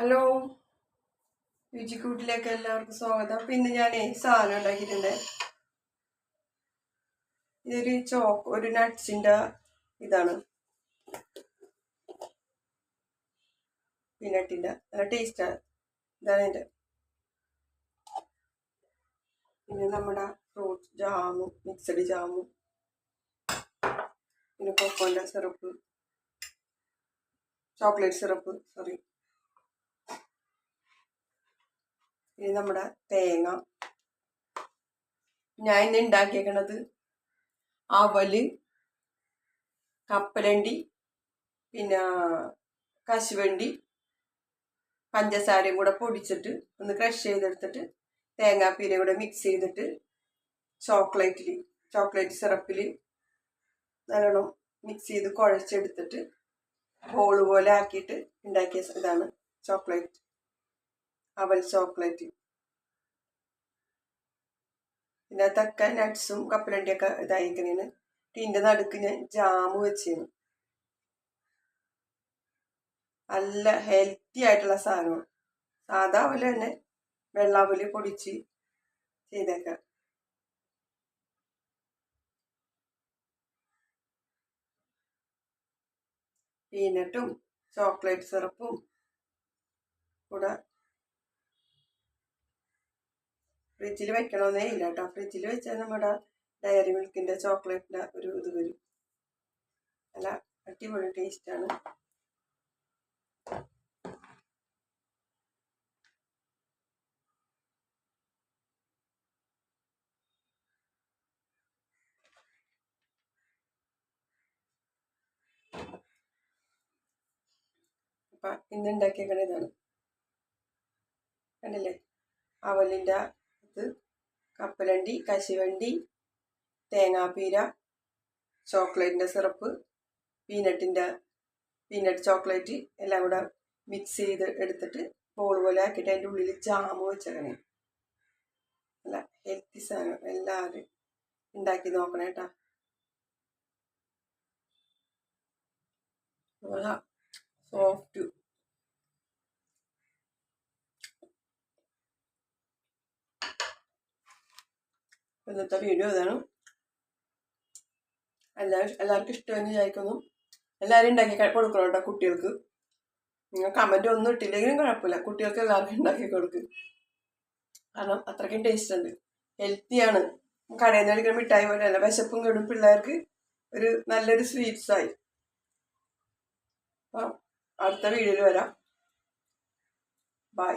Hello, രുചിക്കൂട്ടിലേക്ക് എല്ലാവർക്കും സ്വാഗതം. പിന്നെ ഞാൻ സാധനം ഉണ്ടാക്കിയിട്ടുണ്ട്. ഇതൊരു ഒരു നട്ട്സിൻ്റെ ഇതാണ്, പീനട്ടിൻ്റെ നല്ല ടേസ്റ്റാണ്. ഇതാണ് എൻ്റെ. പിന്നെ നമ്മുടെ ഫ്രൂട്ട് ജാമും മിക്സഡ് ജാമും, പിന്നെ കൊക്കോൻ്റെ സിറപ്പ്, ചോക്ലേറ്റ് സിറപ്പ്, പിന്നെ നമ്മുടെ തേങ്ങ. ഞാൻ ഇന്ന് ഉണ്ടാക്കിയേക്കണത് അവല്, കപ്പലണ്ടി, പിന്നെ കശുവണ്ടി, പഞ്ചസാരയും കൂടെ പൊടിച്ചിട്ട് ഒന്ന് ക്രഷ് ചെയ്തെടുത്തിട്ട് തേങ്ങാപ്പീരയും കൂടെ മിക്സ് ചെയ്തിട്ട് ചോക്ലേറ്റ് സിറപ്പിൽ നല്ലോണം മിക്സ് ചെയ്ത് കുഴച്ചെടുത്തിട്ട് ബോൾ പോലെ ആക്കിയിട്ട് ഉണ്ടാക്കിയ ഇതാണ് അവൽ ചോക്ലേറ്റ്. ഇതിനകത്തൊക്കെ നട്ട്സും കപ്പലണ്ടിയൊക്കെ ഇതായിരിക്കണേന്. ഇതിൻ്റെ നടുക്ക് ഞാൻ ജാമ് വെച്ചിരുന്നു. നല്ല ഹെൽത്തി ആയിട്ടുള്ള സാധനമാണ്. സാധാ അവല് തന്നെ വെള്ളാവല് പൊടിച്ച് ചെയ്തേക്കാം. പീനട്ടും ചോക്ലേറ്റ് സിറപ്പും കൂടെ ഫ്രിഡ്ജിൽ വെക്കണമെന്നേ ഇല്ല കേട്ടോ. ഫ്രിഡ്ജിൽ വെച്ചാൽ നമ്മുടെ ഡയറി മിൽക്കിൻ്റെ ചോക്ലേറ്റിൻ്റെ ഒരു ഇത് വരും. നല്ല അടിപൊളി ടേസ്റ്റാണ്. അപ്പം ഇന്ന് ഉണ്ടാക്കിയേക്കണ ഇതാണ്. കണ്ടില്ലേ, അവലിൻ്റെ ഇത്, കപ്പലണ്ടി, കശുവണ്ടി, തേങ്ങാപ്പീര, ചോക്ലേറ്റിൻ്റെ സിറപ്പ്, പീനട്ട് ചോക്ലേറ്റ് എല്ലാം കൂടെ മിക്സ് ചെയ്ത് എടുത്തിട്ട് ബോൾ പോലെ ആക്കിയിട്ട് അതിൻ്റെ ഉള്ളിൽ ജാമ് വെച്ചേക്കണേ. നല്ല ഹെൽത്തി സാധനം. എല്ലാവരും ഉണ്ടാക്കി നോക്കണേ കേട്ടോ. നല്ല സോഫ്റ്റ്. ഇന്നത്തെ വീഡിയോ ഇതാണ്. എല്ലാവർക്കും ഇഷ്ടമെന്ന് വിചാരിക്കുന്നു. എല്ലാവരും ഉണ്ടാക്കി കൊടുക്കണം കേട്ടോ കുട്ടികൾക്ക്. നിങ്ങൾ കമൻറ്റ് ഒന്നും ഇട്ടില്ലെങ്കിലും കുഴപ്പമില്ല, കുട്ടികൾക്ക് എല്ലാവർക്കും ഉണ്ടാക്കി കൊടുക്കും. കാരണം അത്രയ്ക്കും ടേസ്റ്റ് ഉണ്ട്, ഹെൽത്തിയാണ്. കടയിൽ നിന്ന് കഴിക്കുന്ന മിഠായി പോലെയല്ല. വിശപ്പും കേടും പിള്ളേർക്ക് ഒരു നല്ലൊരു സ്വീറ്റ്സായി. അപ്പം അടുത്ത വീഡിയോയിൽ വരാം. ബൈ.